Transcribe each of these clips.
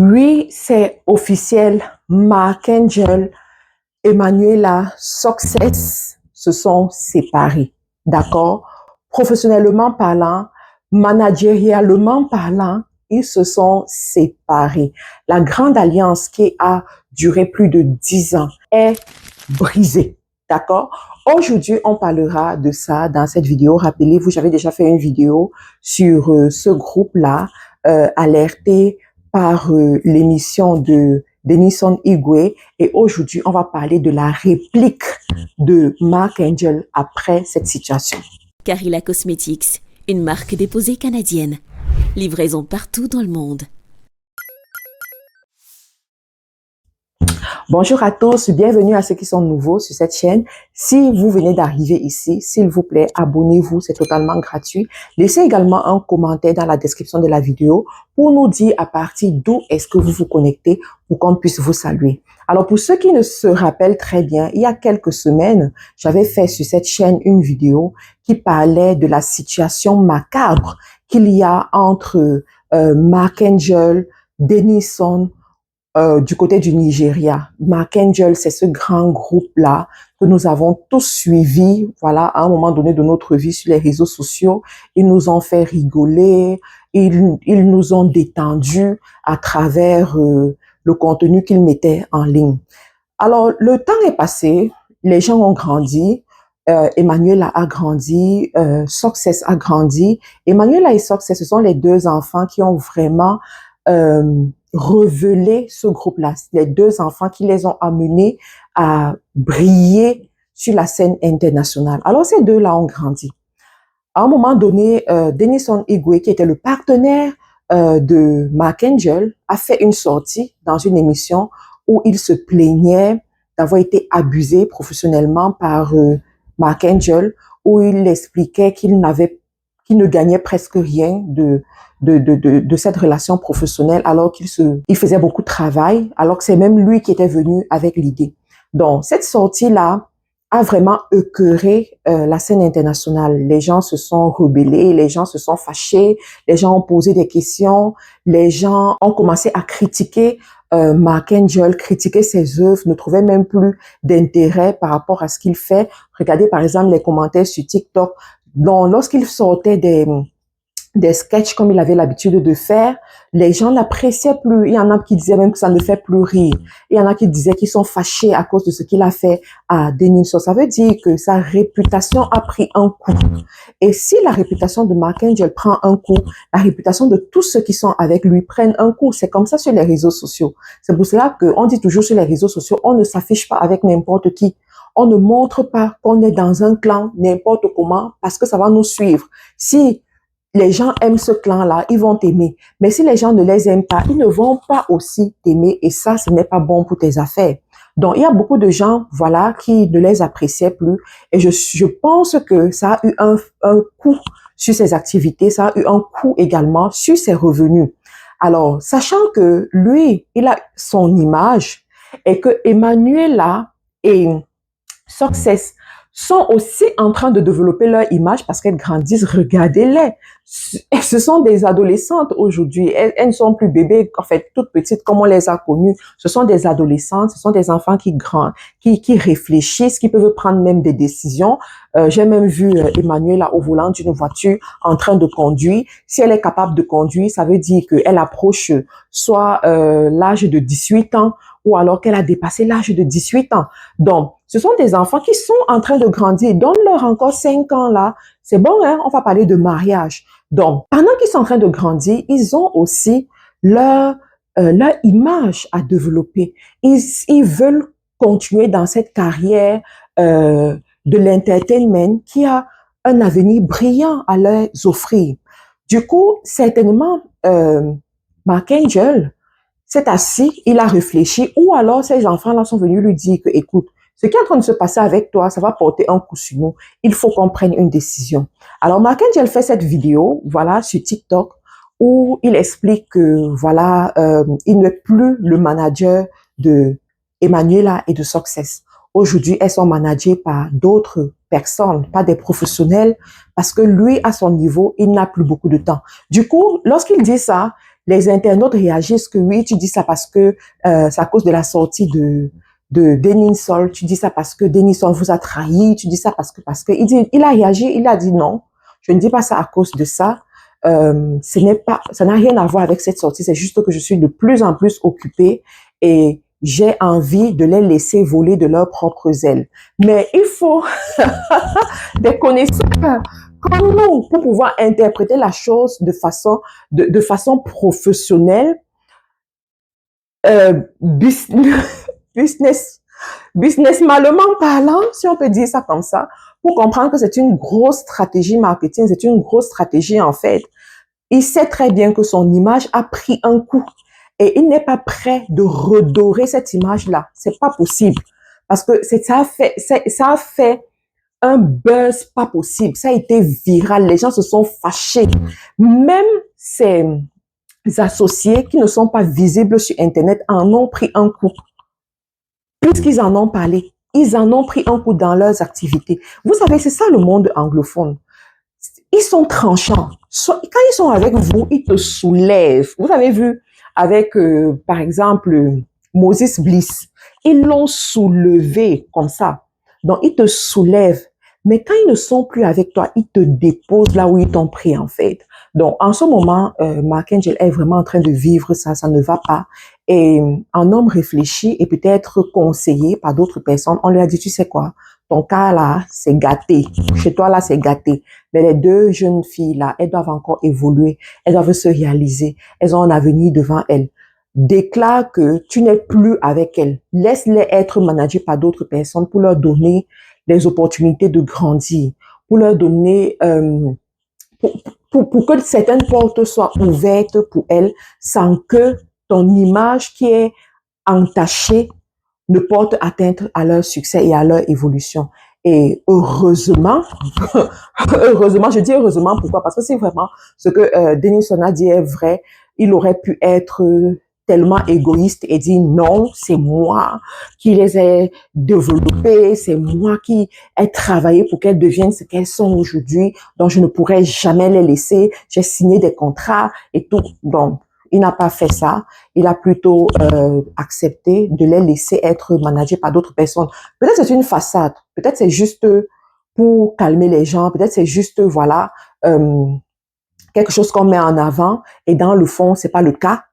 Oui, c'est officiel. Mark Angel, Emanuela, Success se sont séparés. D'accord? Professionnellement parlant, managérialement parlant, ils se sont séparés. La grande alliance qui a duré plus de 10 ans est brisée. D'accord? Aujourd'hui, on parlera de ça dans cette vidéo. Rappelez-vous, j'avais déjà fait une vidéo sur ce groupe-là, alerté par l'émission de Denison Igwe. Et aujourd'hui, on va parler de la réplique de Mark Angel après cette situation. Carilla Cosmetics, une marque déposée canadienne. Livraison partout dans le monde. Bonjour à tous, bienvenue à ceux qui sont nouveaux sur cette chaîne. Si vous venez d'arriver ici, s'il vous plaît, abonnez-vous, c'est totalement gratuit. Laissez également un commentaire dans la description de la vidéo pour nous dire à partir d'où est-ce que vous vous connectez pour qu'on puisse vous saluer. Alors pour ceux qui ne se rappellent très bien, il y a quelques semaines, j'avais fait sur cette chaîne une vidéo qui parlait de la situation macabre qu'il y a entre Mark Angel, Denison, du côté du Nigeria. Mark Angel, c'est ce grand groupe-là que nous avons tous suivi, voilà, à un moment donné de notre vie sur les réseaux sociaux. Ils nous ont fait rigoler, ils nous ont détendus à travers le contenu qu'ils mettaient en ligne. Alors, le temps est passé, les gens ont grandi, Emmanuela a grandi, Success a grandi. Emmanuela et Success, ce sont les deux enfants qui ont vraiment révélé ce groupe-là. Les deux enfants qui les ont amenés à briller sur la scène internationale. Alors, ces deux-là ont grandi. À un moment donné, Denison Igwe, qui était le partenaire de Mark Angel, a fait une sortie dans une émission où il se plaignait d'avoir été abusé professionnellement par Mark Angel, où il expliquait qu'il ne gagnait presque rien de cette relation professionnelle alors il faisait beaucoup de travail, alors que c'est même lui qui était venu avec l'idée. Donc, cette sortie-là a vraiment écœuré la scène internationale. Les gens se sont rebellés, les gens se sont fâchés, les gens ont posé des questions, les gens ont commencé à critiquer Mark Angel, critiquer ses œuvres, ne trouvaient même plus d'intérêt par rapport à ce qu'il fait. Regardez par exemple les commentaires sur TikTok. Donc, lorsqu'il sortait des sketchs comme il avait l'habitude de faire, les gens n'appréciaient plus. Il y en a qui disaient même que ça ne fait plus rire. Il y en a qui disaient qu'ils sont fâchés à cause de ce qu'il a fait à Denison. Ça veut dire que sa réputation a pris un coup. Et si la réputation de Mark Angel prend un coup, la réputation de tous ceux qui sont avec lui prennent un coup. C'est comme ça sur les réseaux sociaux. C'est pour cela qu'on dit toujours sur les réseaux sociaux, on ne s'affiche pas avec n'importe qui. On ne montre pas qu'on est dans un clan n'importe comment parce que ça va nous suivre. Si les gens aiment ce clan-là, ils vont t'aimer. Mais si les gens ne les aiment pas, ils ne vont pas aussi t'aimer. Et ça, ce n'est pas bon pour tes affaires. Donc, il y a beaucoup de gens, voilà, qui ne les appréciaient plus. Et je pense que ça a eu un coup sur ses activités. Ça a eu un coup également sur ses revenus. Alors, sachant que lui, il a son image et que Emmanuela et Success sont aussi en train de développer leur image parce qu'elles grandissent. Regardez-les. Ce sont des adolescentes aujourd'hui. Elles ne sont plus bébés, en fait, toutes petites comme on les a connues. Ce sont des adolescentes, ce sont des enfants qui réfléchissent, qui peuvent prendre même des décisions. J'ai même vu Emmanuela au volant d'une voiture en train de conduire. Si elle est capable de conduire, ça veut dire qu'elle approche soit l'âge de 18 ans ou alors qu'elle a dépassé l'âge de 18 ans. Donc, ce sont des enfants qui sont en train de grandir. Donne-leur encore 5 ans là. C'est bon, hein? On va parler de mariage. Donc, pendant qu'ils sont en train de grandir, ils ont aussi leur image à développer. Ils veulent continuer dans cette carrière de l'entertainment qui a un avenir brillant à leur offrir. Du coup, certainement, Mark Angel s'est assis, il a réfléchi, ou alors ces enfants-là sont venus lui dire que, écoute, ce qui est en train de se passer avec toi, ça va porter un coup sur nous. Il faut qu'on prenne une décision. Alors, Mark Angel fait cette vidéo, voilà, sur TikTok, où il explique que, voilà, il n'est plus le manager de Emmanuela et de Success. Aujourd'hui, elles sont managées par d'autres personnes, pas des professionnels, parce que lui, à son niveau, il n'a plus beaucoup de temps. Du coup, lorsqu'il dit ça, les internautes réagissent que oui, tu dis ça parce que c'est à cause de la sortie de Denison, tu dis ça parce que Denison vous a trahi, tu dis ça parce que il a réagi, il a dit non, je ne dis pas ça à cause de ça. Ça n'a rien à voir avec cette sortie, c'est juste que je suis de plus en plus occupée et j'ai envie de les laisser voler de leurs propres ailes. Mais il faut des connaisseurs comme nous pour pouvoir interpréter la chose de façon professionnelle, businessmanement parlant, si on peut dire ça comme ça, pour comprendre que c'est une grosse stratégie marketing, c'est une grosse stratégie en fait. Il sait très bien que son image a pris un coup et il n'est pas prêt de redorer cette image-là. C'est pas possible parce que ça a fait un buzz pas possible. Ça a été viral. Les gens se sont fâchés. Même ses associés qui ne sont pas visibles sur Internet en ont pris un coup. Puisqu'ils en ont parlé, ils en ont pris un coup dans leurs activités. Vous savez, c'est ça le monde anglophone. Ils sont tranchants. Quand ils sont avec vous, ils te soulèvent. Vous avez vu avec, par exemple, Moses Bliss. Ils l'ont soulevé comme ça. Donc, ils te soulèvent. Mais quand ils ne sont plus avec toi, ils te déposent là où ils t'ont pris, en fait. Donc, en ce moment, Mark Angel est vraiment en train de vivre ça. Ça ne va pas. Et un homme réfléchi et peut-être conseillé par d'autres personnes, on lui a dit, tu sais quoi, ton cas là, c'est gâté. Chez toi là, c'est gâté. Mais les deux jeunes filles là, elles doivent encore évoluer. Elles doivent se réaliser. Elles ont un avenir devant elles. Déclare que tu n'es plus avec elles. Laisse-les être managées par d'autres personnes pour leur donner les opportunités de grandir, pour leur donner, pour que certaines portes soient ouvertes pour elles sans que ton image qui est entachée ne porte atteinte à leur succès et à leur évolution. Et heureusement, je dis heureusement, pourquoi? Parce que c'est vraiment ce que Denison a dit est vrai. Il aurait pu être tellement égoïste et dire non, c'est moi qui les ai développées, c'est moi qui ai travaillé pour qu'elles deviennent ce qu'elles sont aujourd'hui, donc je ne pourrais jamais les laisser. J'ai signé des contrats et tout. Donc, il n'a pas fait ça. Il a plutôt accepté de les laisser être managés par d'autres personnes. Peut-être c'est une façade. Peut-être c'est juste pour calmer les gens. Peut-être c'est juste, voilà, quelque chose qu'on met en avant. Et dans le fond, c'est pas le cas.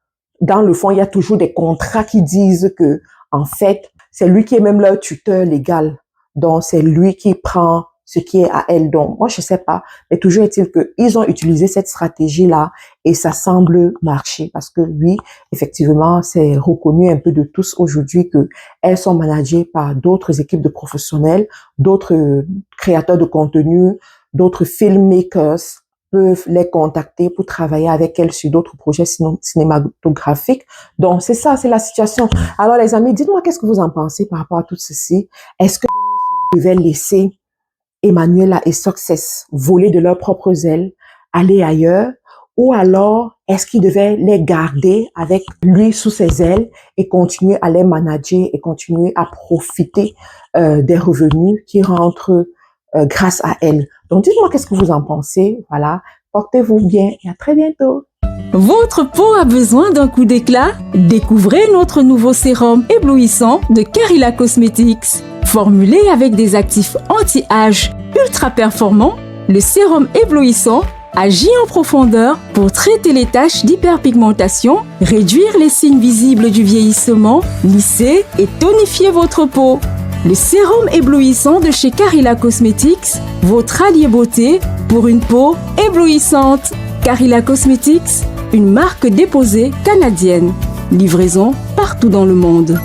Dans le fond, il y a toujours des contrats qui disent que, en fait, c'est lui qui est même leur tuteur légal. Donc, c'est lui qui prend ce qui est à elle. Donc, moi, je sais pas, mais toujours est-il qu'ils ont utilisé cette stratégie-là et ça semble marcher parce que oui, effectivement, c'est reconnu un peu de tous aujourd'hui que elles sont managées par d'autres équipes de professionnels, d'autres créateurs de contenu, d'autres filmmakers peuvent les contacter pour travailler avec elles sur d'autres projets cinématographiques. Donc, c'est ça, c'est la situation. Alors, les amis, dites-moi qu'est-ce que vous en pensez par rapport à tout ceci. Est-ce que vous devez laisser Emmanuela et Success voler de leurs propres ailes, aller ailleurs, ou alors est-ce qu'il devait les garder avec lui sous ses ailes et continuer à les manager et continuer à profiter des revenus qui rentrent grâce à elle. Donc dites-moi qu'est-ce que vous en pensez. Voilà, portez-vous bien et à très bientôt. Votre peau a besoin d'un coup d'éclat? Découvrez notre nouveau sérum éblouissant de Carilla Cosmetics. Formulé avec des actifs anti-âge ultra performants, le sérum éblouissant agit en profondeur pour traiter les taches d'hyperpigmentation, réduire les signes visibles du vieillissement, lisser et tonifier votre peau. Le sérum éblouissant de chez Carilla Cosmetics, votre allié beauté pour une peau éblouissante. Carilla Cosmetics, une marque déposée canadienne. Livraison partout dans le monde.